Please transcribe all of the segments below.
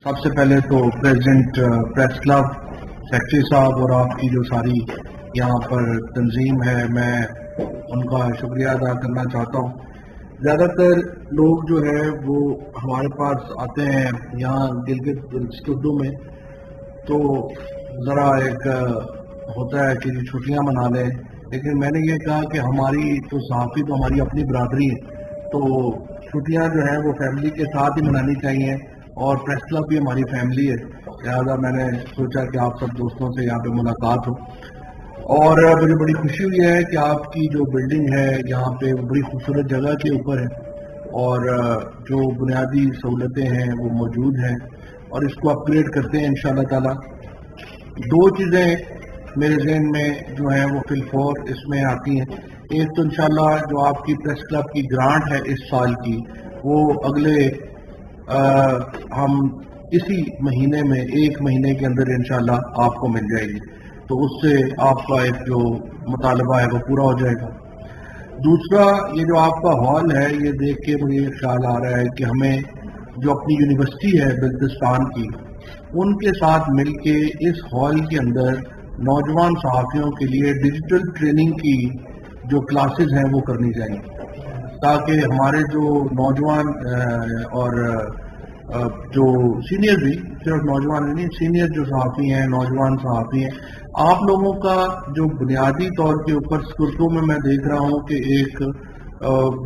سب سے پہلے تو پریزیڈنٹ پریس کلب سیکرٹری صاحب اور آپ کی جو ساری یہاں پر تنظیم ہے، میں ان کا شکریہ ادا کرنا چاہتا ہوں۔ زیادہ تر لوگ جو ہے وہ ہمارے پاس آتے ہیں یہاں گلگت بلتستان میں، تو ذرا ایک ہوتا ہے کہ چھٹیاں منا لیں، لیکن میں نے یہ کہا کہ ہماری تو صحافی تو ہماری اپنی برادری ہے، تو چھٹیاں جو ہیں وہ فیملی کے ساتھ ہی منانی چاہیے، اور پریس کلب بھی ہماری فیملی ہے، لہٰذا میں نے سوچا کہ آپ سب دوستوں سے یہاں پہ ملاقات ہو۔ اور مجھے بڑی خوشی ہوئی ہے کہ آپ کی جو بلڈنگ ہے یہاں پہ وہ بڑی خوبصورت جگہ کے اوپر ہے، اور جو بنیادی سہولتیں ہیں وہ موجود ہیں، اور اس کو اپ گریڈ کرتے ہیں انشاءاللہ تعالی۔ دو چیزیں میرے ذہن میں جو ہیں وہ فی الفور اس میں آتی ہیں۔ ایک تو انشاءاللہ جو آپ کی پریس کلب کی گرانٹ ہے اس سال کی، وہ اگلے ہم اسی مہینے میں 1 مہینے کے اندر انشاءاللہ آپ کو مل جائے گی، تو اس سے آپ کا ایک جو مطالبہ ہے وہ پورا ہو جائے گا۔ دوسرا، یہ جو آپ کا ہال ہے، یہ دیکھ کے مجھے خیال آ رہا ہے کہ ہمیں جو اپنی یونیورسٹی ہے بلتستان کی، ان کے ساتھ مل کے اس ہال کے اندر نوجوان صحافیوں کے لیے ڈیجیٹل ٹریننگ کی جو کلاسز ہیں وہ کرنی چاہیے، تاکہ ہمارے جو نوجوان اور جو سینئر بھی، صرف نوجوان نہیں، سینئر جو صحافی ہیں، نوجوان صحافی ہیں، آپ لوگوں کا جو بنیادی طور کے اوپر اسکولوں میں دیکھ رہا ہوں کہ ایک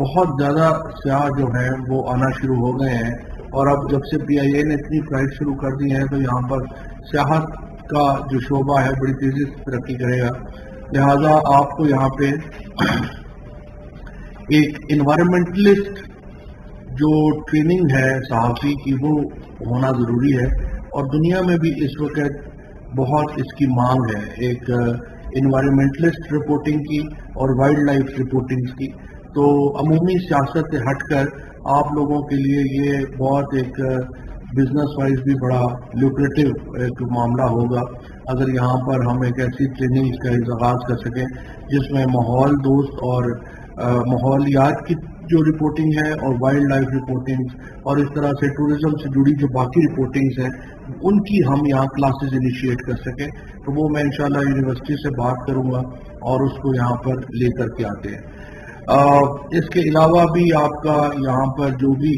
بہت زیادہ سیاح جو ہیں وہ آنا شروع ہو گئے ہیں، اور اب جب سے پی آئی اے نے اتنی فلائٹ شروع کر دی ہیں تو یہاں پر سیاحت کا جو شعبہ ہے بڑی تیزی سے ترقی کرے گا، لہٰذا آپ کو یہاں پہ ایک انوائرمنٹلسٹ جو ٹریننگ ہے صحافی کی وہ ہونا ضروری ہے، اور دنیا میں بھی اس وقت بہت اس کی مانگ ہے، ایک انوائرمنٹلسٹ رپورٹنگ کی اور وائلڈ لائف رپورٹنگ کی۔ تو عمومی سیاست سے ہٹ کر آپ لوگوں کے لیے یہ بہت ایک بزنس وائز بھی بڑا لوکریٹو ایک معاملہ ہوگا اگر یہاں پر ہم ایک ایسی ٹریننگ کا آغاز کر سکیں جس میں ماحول دوست اور ماحولیات کی جو رپورٹنگ ہے اور وائلڈ لائف رپورٹنگ اور اس طرح سے ٹورزم سے جڑی جو باقی رپورٹنگز ہیں ان کی ہم یہاں کلاسز انیشیٹ کر سکیں، تو وہ میں انشاءاللہ یونیورسٹی سے بات کروں گا اور اس کو یہاں پر لے کر کے آتے ہیں۔ اس کے علاوہ بھی آپ کا یہاں پر جو بھی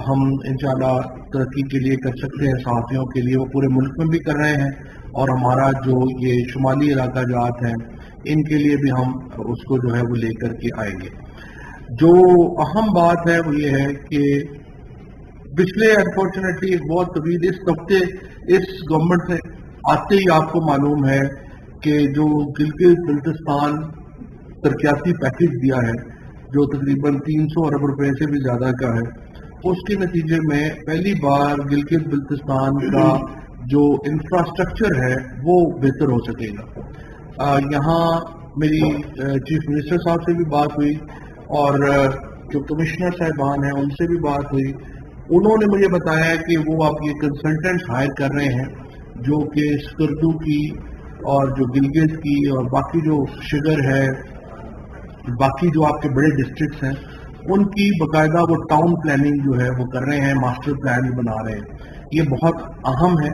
ہم انشاءاللہ ترقی کے لیے کر سکتے ہیں صحافیوں کے لیے، وہ پورے ملک میں بھی کر رہے ہیں، اور ہمارا جو یہ شمالی علاقہ جات ہیں ان کے لیے بھی ہم اس کو جو ہے وہ لے کر کے آئیں گے۔ جو اہم بات ہے وہ یہ ہے کہ پچھلے انفارچونیٹلی ایک بہت طویل اس ہفتے اس گورنمنٹ سے آتے ہی آپ کو معلوم ہے کہ جو گلگت بلتستان ترقیاتی پیکج دیا ہے جو تقریباً 300 ارب روپے سے بھی زیادہ کا ہے، اس کے نتیجے میں پہلی بار گلگت بلتستان کا جو انفراسٹرکچر ہے وہ بہتر ہو سکے گا۔ یہاں میری چیف منسٹر صاحب سے بھی بات ہوئی اور جو کمشنر صاحبان ہیں ان سے بھی بات ہوئی، انہوں نے مجھے بتایا کہ وہ آپ یہ کنسلٹنٹس ہائر کر رہے ہیں جو کہ سکردو کی اور جو گلگت کی اور باقی جو شگر ہے، باقی جو آپ کے بڑے ڈسٹرکٹس ہیں ان کی باقاعدہ وہ ٹاؤن پلاننگ جو ہے وہ کر رہے ہیں، ماسٹر پلان بنا رہے ہیں۔ یہ بہت اہم ہے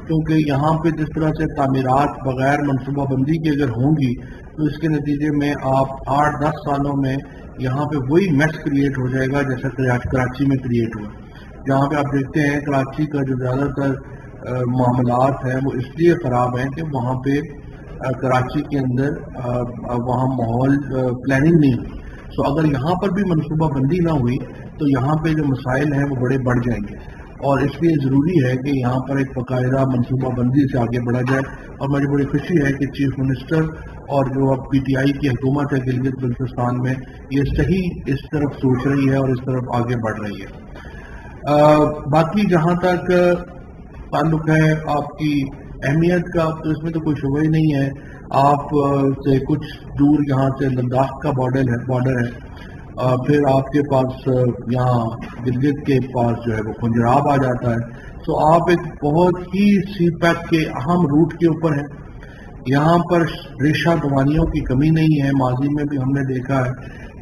کیونکہ یہاں پہ جس طرح سے تعمیرات بغیر منصوبہ بندی کے اگر ہوں گی تو اس کے نتیجے میں آپ 8-10 سالوں میں یہاں پہ وہی میس کریٹ ہو جائے گا جیسا کراچی میں کریٹ ہوا۔ جہاں پہ آپ دیکھتے ہیں کراچی کا جو زیادہ تر معاملات ہیں وہ اس لیے خراب ہیں کہ وہاں پہ کراچی کے اندر وہاں ماحول پلاننگ نہیں ہوئی، سو اگر یہاں پر بھی منصوبہ بندی نہ ہوئی تو یہاں پہ جو مسائل ہیں وہ بڑے بڑھ جائیں گے، اور اس لیے ضروری ہے کہ یہاں پر ایک باقاعدہ منصوبہ بندی سے آگے بڑھا جائے۔ اور مجھے بڑی خوشی ہے کہ چیف منسٹر اور جو اب پی ٹی آئی کی حکومت ہے گلگت بلتستان میں یہ صحیح اس طرف سوچ رہی ہے اور اس طرف آگے بڑھ رہی ہے۔ باقی جہاں تک تعلق ہے آپ کی اہمیت کا، تو اس میں تو کوئی شبہ ہی نہیں ہے، آپ سے کچھ دور یہاں سے لداخ کا بارڈر ہے، پھر آپ کے پاس یہاں گلگت کے پاس جو ہے وہ پنجاب آ جاتا ہے، تو آپ ایک بہت ہی سی پیک کے اہم روٹ کے اوپر ہیں۔ یہاں پر ریشہ دوانیوں کی کمی نہیں ہے، ماضی میں بھی ہم نے دیکھا ہے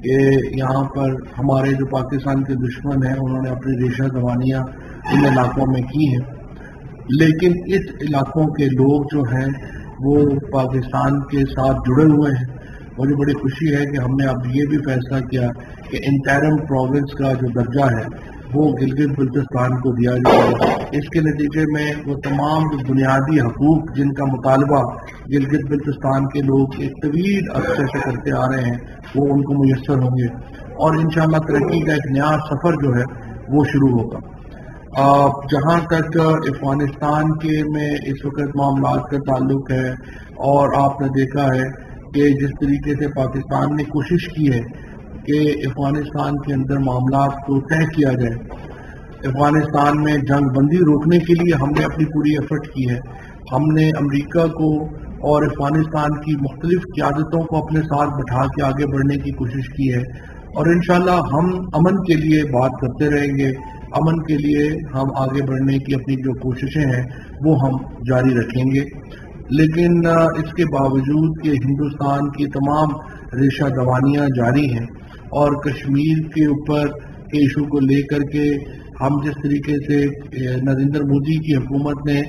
کہ یہاں پر ہمارے جو پاکستان کے دشمن ہیں انہوں نے اپنی ریشہ دوانیاں ان علاقوں میں کی ہیں، لیکن اس علاقوں کے لوگ جو ہیں وہ پاکستان کے ساتھ جڑے ہوئے ہیں. مجھے بڑی خوشی ہے کہ ہم نے اب یہ بھی فیصلہ کیا کہ انٹرم پروونس کا جو درجہ ہے وہ گلگت بلتستان کو دیا جائے. اس کے نتیجے میں وہ تمام جو بنیادی حقوق جن کا مطالبہ گلگت بلتستان کے لوگ ایک طویل عرصے سے کرتے آ رہے ہیں وہ ان کو میسر ہوں گے اور انشاءاللہ ترقی کا ایک نیا سفر جو ہے وہ شروع ہوگا. جہاں تک افغانستان کے میں اس وقت معاملات کا تعلق ہے اور آپ نے دیکھا ہے کہ جس طریقے سے پاکستان نے کوشش کی ہے کہ افغانستان کے اندر معاملات کو طے کیا جائے. افغانستان میں جنگ بندی روکنے کے لیے ہم نے اپنی پوری ایفرٹ کی ہے. ہم نے امریکہ کو اور افغانستان کی مختلف قیادتوں کو اپنے ساتھ بٹھا کے آگے بڑھنے کی کوشش کی ہے اور انشاءاللہ ہم امن کے لیے بات کرتے رہیں گے. امن کے لیے ہم آگے بڑھنے کی اپنی جو کوششیں ہیں وہ ہم جاری رکھیں گے. لیکن اس کے باوجود کہ ہندوستان کی تمام ریشہ دوانیاں جاری ہیں اور کشمیر کے اوپر کے ایشو کو لے کر کے ہم جس طریقے سے نریندر مودی کی حکومت نے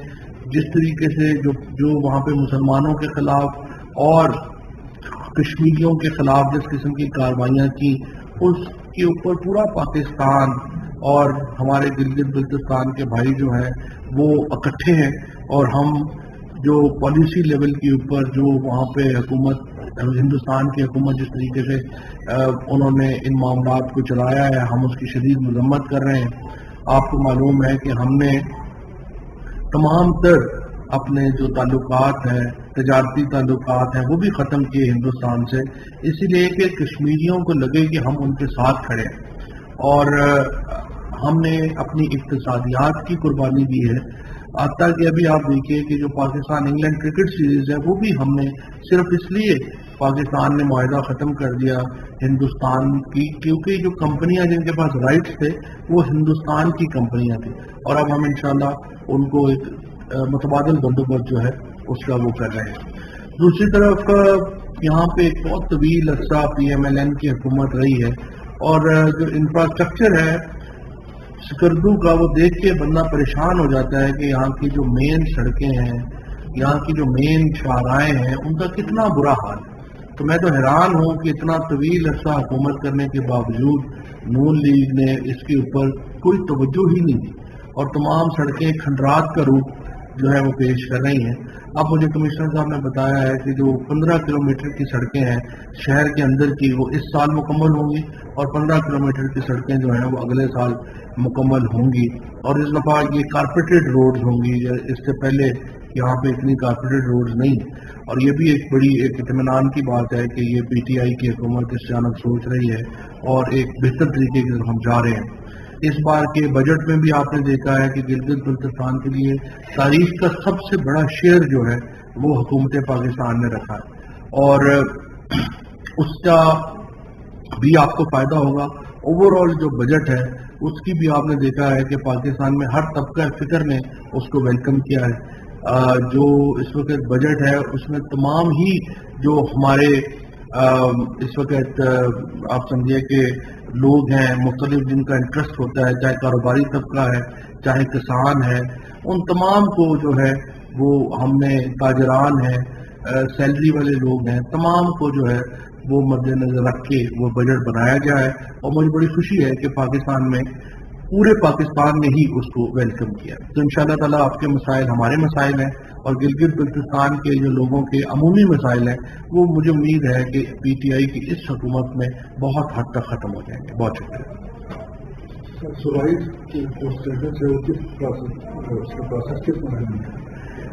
جس طریقے سے جو وہاں پہ مسلمانوں کے خلاف اور کشمیریوں کے خلاف جس قسم کی کاروائیاں کی اس کے اوپر پورا پاکستان اور ہمارے گلگت بلتستان کے بھائی جو ہیں وہ اکٹھے ہیں اور ہم جو پالیسی لیول کے اوپر جو وہاں پہ حکومت ہندوستان کی حکومت جس طریقے سے انہوں نے ان معاملات کو چلایا ہے ہم اس کی شدید مذمت کر رہے ہیں. آپ کو معلوم ہے کہ ہم نے تمام تر اپنے جو تعلقات ہیں تجارتی تعلقات ہیں وہ بھی ختم کیے ہندوستان سے اسی لیے کہ کشمیریوں کو لگے کہ ہم ان کے ساتھ کھڑے ہیں اور ہم نے اپنی اقتصادیات کی قربانی دی ہے. حتیٰ کہ ابھی آپ دیکھیے کہ جو پاکستان انگلینڈ کرکٹ سیریز ہے وہ بھی ہم نے صرف اس لیے پاکستان نے معاہدہ ختم کر دیا ہندوستان کی کیونکہ جو کمپنیاں جن کے پاس رائٹس تھے وہ ہندوستان کی کمپنیاں تھیں اور اب ہم انشاءاللہ ان کو ایک متبادل بندوبست جو ہے اس کا وہ کر رہے ہیں. دوسری طرف یہاں پہ ایک بہت طویل عرصہ PMLN کی حکومت رہی ہے اور جو انفراسٹرکچر ہے سکردو کا وہ دیکھ کے بندہ پریشان ہو جاتا ہے کہ یہاں کی جو مین سڑکیں ہیں یہاں کی جو مین شاہراہیں ہیں ان کا کتنا برا حال ہے. تو میں تو حیران ہوں کہ اتنا طویل عرصہ حکومت کرنے کے باوجود نون لیگ نے اس کے اوپر کوئی توجہ ہی نہیں دی اور تمام سڑکیں کھنڈرات کا روپ جو ہے وہ پیش کر رہی ہیں. اب مجھے کمشنر صاحب نے بتایا ہے کہ جو 15 کلومیٹر کی سڑکیں ہیں شہر کے اندر کی وہ اس سال مکمل ہوں گی اور 15 کلومیٹر کی سڑکیں جو ہیں وہ اگلے سال مکمل ہوں گی اور اس دفعہ یہ کارپیٹڈ روڈز ہوں گی. اس سے پہلے یہاں پہ اتنی کارپیٹڈ روڈز نہیں اور یہ بھی ایک بڑی ایک اطمینان کی بات ہے کہ یہ PTI کی حکومت اس جانب سوچ رہی ہے اور ایک بہتر طریقے کی طرف ہم جا رہے ہیں. اس بار کے بجٹ میں بھی آپ نے دیکھا ہے کہ گلگت بلتستان کے لیے تاریخ کا سب سے بڑا شیئر جو ہے وہ حکومت پاکستان نے رکھا ہے اور اس کا بھی آپ کو فائدہ ہوگا. اوور آل جو بجٹ ہے اس کی بھی آپ نے دیکھا ہے کہ پاکستان میں ہر طبقہ فکر نے اس کو ویلکم کیا ہے. جو اس وقت بجٹ ہے اس میں تمام ہی جو ہمارے اس وقت آپ سمجھیے کہ لوگ ہیں مختلف جن کا انٹرسٹ ہوتا ہے چاہے کاروباری طبقہ ہے چاہے کسان ہے ان تمام کو جو ہے وہ ہم نے تاجران ہیں سیلری والے لوگ ہیں تمام کو جو ہے وہ مد نظر رکھ کے وہ بجٹ بنایا گیا ہے اور مجھے بڑی خوشی ہے کہ پاکستان میں پورے پاکستان نے ہی اس کو ویلکم کیا. تو انشاءاللہ تعالیٰ آپ کے مسائل ہمارے مسائل ہیں اور گلگت بلتستان کے جو لوگوں کے عمومی مسائل ہیں وہ مجھے امید ہے کہ PTI کی اس حکومت میں بہت حد تک ختم ہو جائیں گے. بہت شکریہ.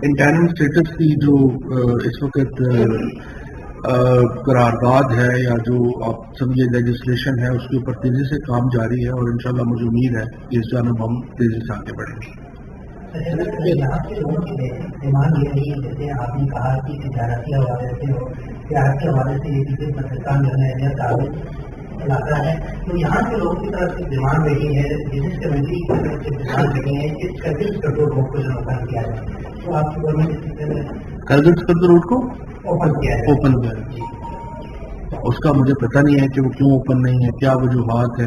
انٹرنل اسٹیٹس کی جو اس وقت قرارداد ہے یا جو آپ سمجھے لیجسلیشن ہے اس کے اوپر تیزی سے کام جاری ہے اور انشاءاللہ مجھے امید ہے کہ اس جانب ہم تیزی سے آگے بڑھیں گے. یہاں کے لوگوں کی ڈیمانڈ یہ رہی ہے جیسے آپ نے کہا کہ تجارتی حوالے سے تجارت کے حوالے سے یہ چیزیں پاکستان جو تعلق علاقہ ہے تو یہاں کے لوگوں کی طرف سے ڈیمانڈ رہی ہے بزنس کمیٹی کی طرف سے ڈیمانڈ رہی ہے کہ کرگل سکردو روڈ کو جو اوپن کیا جائے تو آپ کی گورنمنٹ کرگل سکردو روڈ کو اوپن کیا ہے اس کا مجھے پتہ نہیں ہے کہ وہ کیوں اوپن نہیں ہے کیا وجوہات ہے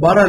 12,